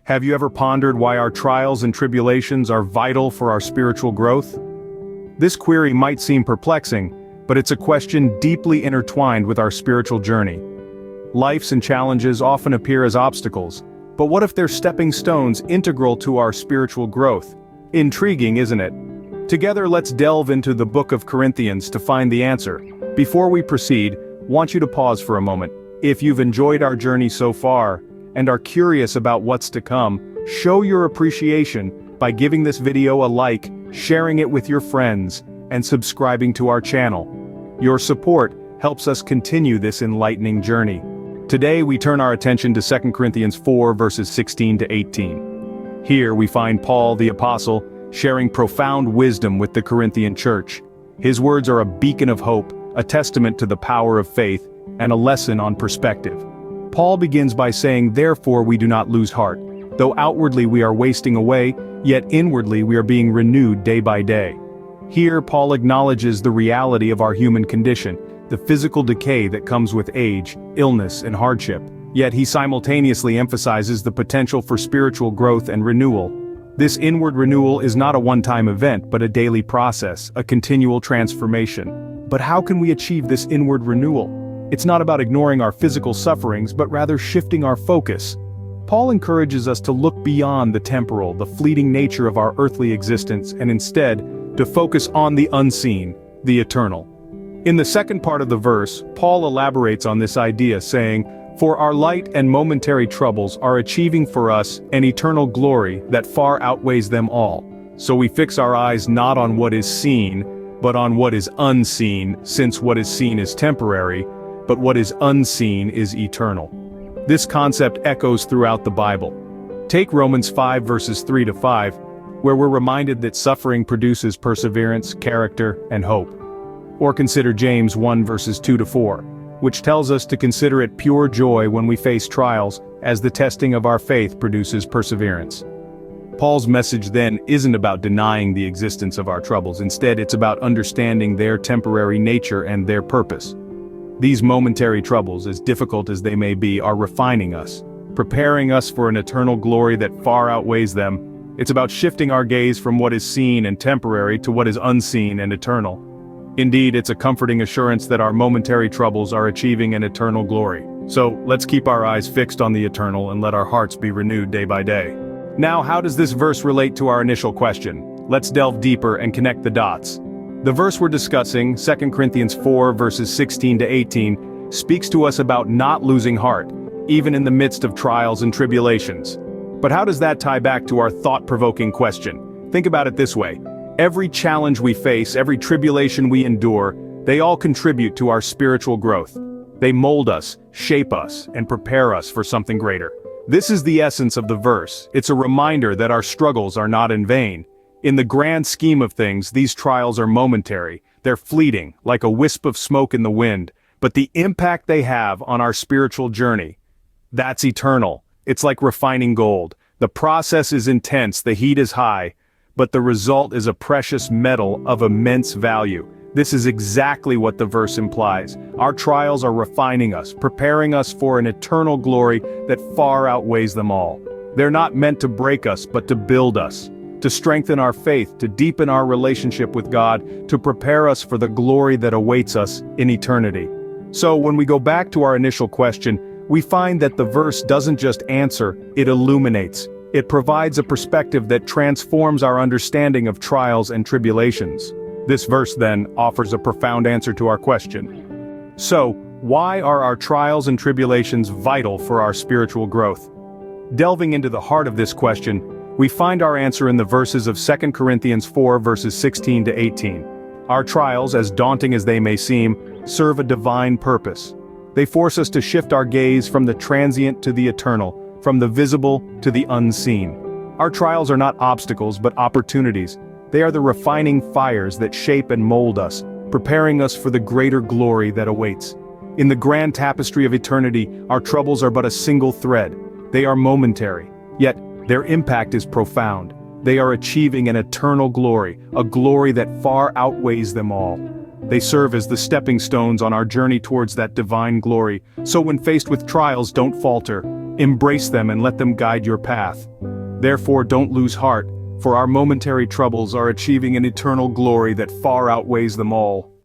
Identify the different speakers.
Speaker 1: Have you ever pondered why our trials and tribulations are vital for our spiritual growth? This query might seem perplexing, but it's a question deeply intertwined with our spiritual journey. Life's and challenges often appear as obstacles, but what if they're stepping stones integral to our spiritual growth? Intriguing, isn't it? Together, let's delve into the book of Corinthians to find the answer. Before we proceed, want you to pause for a moment. If you've enjoyed our journey so far, and are curious about what's to come, show your appreciation by giving this video a like, sharing it with your friends, and subscribing to our channel. Your support helps us continue this enlightening journey. Today we turn our attention to 2 Corinthians 4 verses 16 to 18. Here we find Paul the Apostle sharing profound wisdom with the Corinthian church. His words are a beacon of hope, a testament to the power of faith, and a lesson on perspective. Paul begins by saying, "Therefore we do not lose heart. Though outwardly we are wasting away, yet inwardly we are being renewed day by day." Here Paul acknowledges the reality of our human condition, the physical decay that comes with age, illness, and hardship. Yet he simultaneously emphasizes the potential for spiritual growth and renewal. This inward renewal is not a one-time event, but a daily process, a continual transformation. But how can we achieve this inward renewal? It's not about ignoring our physical sufferings, but rather shifting our focus. Paul encourages us to look beyond the temporal, the fleeting nature of our earthly existence, and instead, to focus on the unseen, the eternal. In the second part of the verse, Paul elaborates on this idea, saying, "For our light and momentary troubles are achieving for us an eternal glory that far outweighs them all. So we fix our eyes not on what is seen, but on what is unseen, since what is seen is temporary, but what is unseen is eternal." This concept echoes throughout the Bible. Take Romans 5 verses 3 to 5, where we're reminded that suffering produces perseverance, character, and hope. Or consider James 1 verses 2 to 4, which tells us to consider it pure joy when we face trials, as the testing of our faith produces perseverance. Paul's message then isn't about denying the existence of our troubles. Instead, it's about understanding their temporary nature and their purpose. These momentary troubles, as difficult as they may be, are refining us, preparing us for an eternal glory that far outweighs them. It's about shifting our gaze from what is seen and temporary to what is unseen and eternal. Indeed, it's a comforting assurance that our momentary troubles are achieving an eternal glory. So, let's keep our eyes fixed on the eternal and let our hearts be renewed day by day. Now, how does this verse relate to our initial question? Let's delve deeper and connect the dots. The verse we're discussing, 2 Corinthians 4 verses 16 to 18, speaks to us about not losing heart, even in the midst of trials and tribulations. But how does that tie back to our thought-provoking question? Think about it this way. Every challenge we face, every tribulation we endure, they all contribute to our spiritual growth. They mold us, shape us, and prepare us for something greater. This is the essence of the verse. It's a reminder that our struggles are not in vain. In the grand scheme of things, these trials are momentary. They're fleeting, like a wisp of smoke in the wind. But the impact they have on our spiritual journey, that's eternal. It's like refining gold. The process is intense, the heat is high, but the result is a precious metal of immense value. This is exactly what the verse implies. Our trials are refining us, preparing us for an eternal glory that far outweighs them all. They're not meant to break us, but to build us, to strengthen our faith, to deepen our relationship with God, to prepare us for the glory that awaits us in eternity. So when we go back to our initial question, we find that the verse doesn't just answer, it illuminates. It provides a perspective that transforms our understanding of trials and tribulations. This verse then offers a profound answer to our question. So, why are our trials and tribulations vital for our spiritual growth? Delving into the heart of this question, we find our answer in the verses of 2 Corinthians 4 verses 16 to 18. Our trials, as daunting as they may seem, serve a divine purpose. They force us to shift our gaze from the transient to the eternal, from the visible to the unseen. Our trials are not obstacles but opportunities. They are the refining fires that shape and mold us, preparing us for the greater glory that awaits. In the grand tapestry of eternity, our troubles are but a single thread. They are momentary, yet their impact is profound. They are achieving an eternal glory, a glory that far outweighs them all. They serve as the stepping stones on our journey towards that divine glory. So when faced with trials, don't falter. Embrace them and let them guide your path. Therefore, don't lose heart, for our momentary troubles are achieving an eternal glory that far outweighs them all.